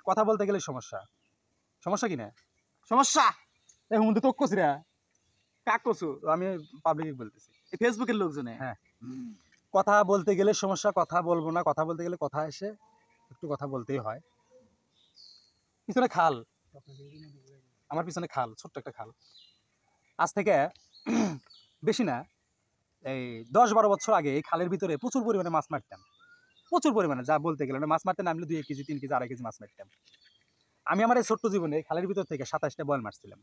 কথা বলতে গেলে সমস্যা। সমস্যা কি না? সমস্যা এই হুমন্দি তো কছিরা কাক কছু আমি পাবলিক বলতেছি। এই ফেসবুকের লোকজনে হ্যাঁ, কথা বলতে গেলে সমস্যা, কথা বলবো না, কথা বলতে গেলে কথা এসে একটু কথা বলতেই হয়। পিছনে খাল, আমার পিছনে খাল, ছোট্ট একটা খাল। আজ থেকে বেশি না, এই 10-12 বছর আগে এই খালের ভিতরে প্রচুর পরিমাণে মাছ মারতাম। প্রচুর পরিমাণে, যা বলতে গেলে না, মাছ মারতে নামলে 2 কেজি 3 কেজি 2.5 কেজি মাছ মারতাম। আমি আমার এই ছোট্ট জীবনে খালের ভিতর থেকে 27টা বয়াল মারছিলাম।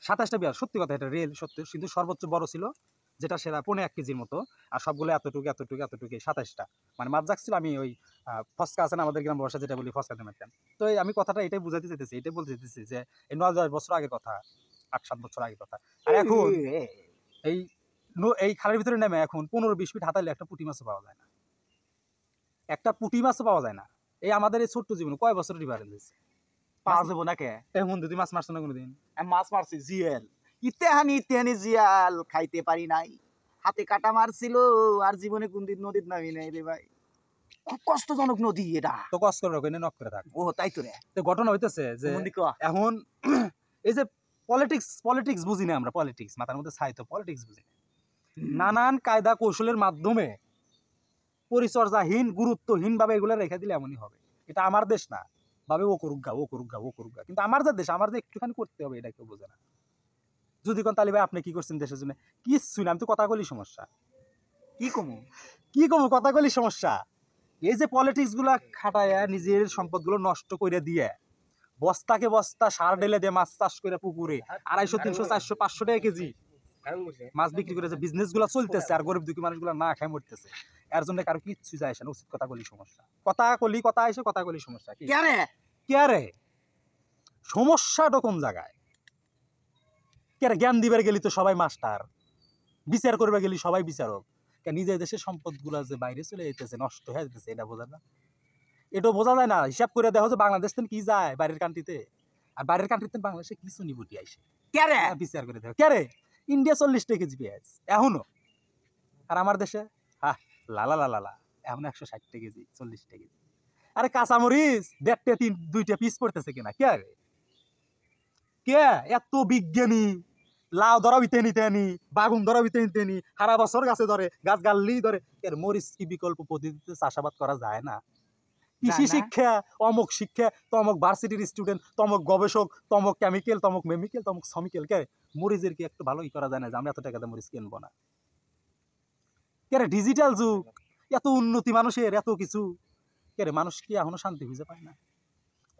27টা বিয়ার, সত্যি কথা, এটা রিয়েল সত্য। কিন্তু সর্বোচ্চ বড় ছিল যেটা, সেটা 1.5 কেজির মতো। আর সবগুলো এতটুকু এতটুকু এতটুকু 27টা মানে মাছ জাগছিল। আমি ওই ফসকা আছে না আমাদের গ্রাম ভাষা যেটা বলি, ফসকাতে মারতাম। তো এই আমি কথাটা এটাই বুঝাতে চাইতেছি, এটাই বলতে চাইতেছি যে এই 9-10 বছর আগের কথা, 8-7 বছর আগের কথা। আর এখন এই এই খালের ভিতরে নেমে এখন 15-20 ফিট হাতাইলে একটা পুঁটি মাছও পাওয়া যায় না। একটা পুঁটি মাছও পাওয়া যায় না। এই আমাদের এই ছোট্ট জীবনে কয় বছর ডিফারেন্স হয়েছে। পাওয়া যাবো না কে এখন তুই মাছ মারছো না কোনোদিন? আমি মাছ মারছি জিএল ইতেহানি জিয়াল খাইতে পারি নাই, হাতে কাটা মারছিল। আর জীবনে কোনদিন নদীর নামি নাই রে ভাই, খুব কষ্টজনক নদী এটা। তো কষ্ট করে রাখো, নক করে থাক। ও তাই তো রে, তো ঘটনা হইতেছে যে এখন এই যে পলিটিক্স বুঝি না আমরা, পলিটিক্স মাথার মধ্যে ছাই, তো পলিটিক্স বুঝি না। নানান কায়দা কৌশলের মাধ্যমে পরিচর্যাহীন গুরুত্বহীন ভাবে এগুলো রেখে দিলে এমনই হবে। এটা আমার দেশ না, ভাবে ও করুক গা ও করুক গা ও করুক গা, কিন্তু আমার যে দেশ, আমার যে একটুখানি করতে হবে, এটা কেউ বোঝে না। যদি কোন তালি ভাই আপনি কি করছেন দেশের জন্য? কিচ্ছু না, আমি তো কথা বলি সমস্যা। কি কমু কি কমু, কথা বলি সমস্যা। এই যে পলিটিক্স গুলা খাটায়া নিজের সম্পদগুলো নষ্ট করে দিয়ে বস্তাকে বস্তা সার ঢেলে দিয়ে মাছ চাষ করে পুকুরে 250, 300, 400, 500 টাকা কেজি মাছ বিক্রি করে যে বিজনেস গুলো চলতেছে, আর গরিব দুঃখী মানুষগুলো না খেয়ে মরতেছে, এর জন্য কারো কিচ্ছু যায় আসে না। উচিত কথা বলি সমস্যা, কথা এসে কথা বলি সমস্যা। কি কে রে কে রে সমস্যাটা কোন জায়গায়? কে রে জ্ঞান দিবার গেলি তো সবাই মাস্টার, বিচার করবে গেলি সবাই বিচারক। নিজের দেশের সম্পদ গুলা যে বাইরে চলে যেতেছে, নষ্ট হয়ে যেতেছে, এটা বোঝা না? এটাও বোঝা যায় না। হিসাব করে দেখো যে বাংলাদেশ থেকে কি যায় বাইরের কান্ট্রিতে, আর বাইরের কান্ট্রিতে বাংলাদেশে কিছু নিবুটি আইসে। কে রে বিচার করে দেখো কে রে। ইন্ডিয়া 40 টাকা কেজি পেঁয়াজ এখনো, আর আমার দেশে হ্যাঁ লালা লালা লা এখন 160 টাকা কেজি, 40 টাকা কেজি। আরে কাঁচামরিচ 1.5 2টা পিস পড়তেছে কিনা কে রে? কে এত বিজ্ঞানী? লাউ ধরা বিতে নিতে নি, বাগুন ধরা বিতে নিতে নি, সারা বছর গাছে ধরে, গাছ গাললেই ধরে। এর মরিচ কি বিকল্প পদ্ধতিতে চাষাবাদ করা যায় না? কৃষি শিক্ষা, অমুক শিক্ষা, তমক ভার্সিটির স্টুডেন্ট, তমক গবেষক, তমক কেমিক্যাল, তমক মেমিক্যাল, তমক সমিক্যাল। কে মরিচের কি একটু ভালোই করা যায় না যে আমরা এত টাকাতে মরিচ কিনবো না? কে রে ডিজিটাল যুগ, এত উন্নতি মানুষের, এত কিছু, কে রে মানুষ কি এখনো শান্তি খুঁজে পায় না?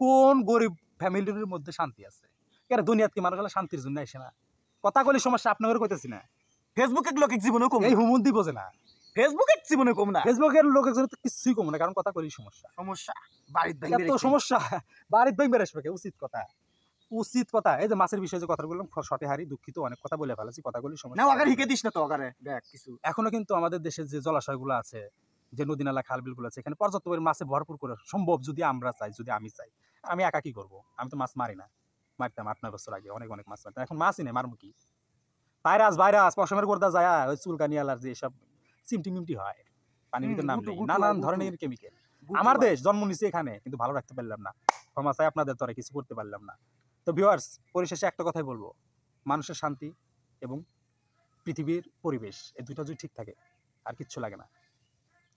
কোন গরিব ফ্যামিলির মধ্যে শান্তি আছে? কে রে দুনিয়াতে কি মানুষ শান্তির জন্য আসে না? কথা কলি সমস্যা, আপনাদের কইতেছি না। ফেসবুকের লোকের জীবনেও কম এই হুমন্দি বোঝে না। ফেসবুকের জীবনে কম না ফেসবুকের লোকের জন্য তো কিছুই কম না, কারণ কথা কলি সমস্যা। সমস্যা বাড়ির এত সমস্যা, বাড়ির ভাই বেড়ে আসবে। উচিত কথা, উচিত কথা। এই যে মাছের বিষয়ে যে কথা বললাম, শর্টে হারি, দুঃখিত, অনেক কথা বলে ফেলেছি, কথাগুলি না সমস্যা। আগার হিকে দিস না তো আগারে দেখ কিছু। এখনো কিন্তু আমাদের দেশের যে জলাশয়গুলো আছে, যে নদী নালা খাল বিলগুলো আছে, এখানে পর্যাপ্ত পরিমাণে মাছে ভরপুর করে সম্ভব, যদি আমরা চাই, যদি আমি চাই। আমি একা কি করবো? আমি তো মাছ মারি না, মারতাম 8-9 বছর আগে, অনেক অনেক মাছ মারতাম। এখন মাছই নেই, মারমু কি? ভাইরাস পশমের গোর্দা যায়, ওই চুলকানি অ্যালার্জি এসব চিমটি মিমটি হয় পানির ভিতরে নামলেই, নানান ধরনের কেমিক্যাল। আমার দেশ, জন্ম নিচ্ছে এখানে, কিন্তু ভালো রাখতে পারলাম না। ক্ষমা চাই আপনাদের, তরে কিছু করতে পারলাম না। তো ভিউয়ার্স, পরিশেষে একটা কথাই বলবো, মানুষের শান্তি এবং পৃথিবীর পরিবেশ, এই দুইটা যদি ঠিক থাকে আর কিচ্ছু লাগে না।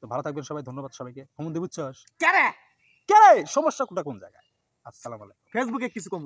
তো ভালো থাকবেন সবাই, ধন্যবাদ সবাইকে। হুমন্দি বুঝছস কে রে কে রে? সমস্যা কোনটা কোন জায়গায়? আসসালামু আলাইকুম। ফেসবুকে কিছু কম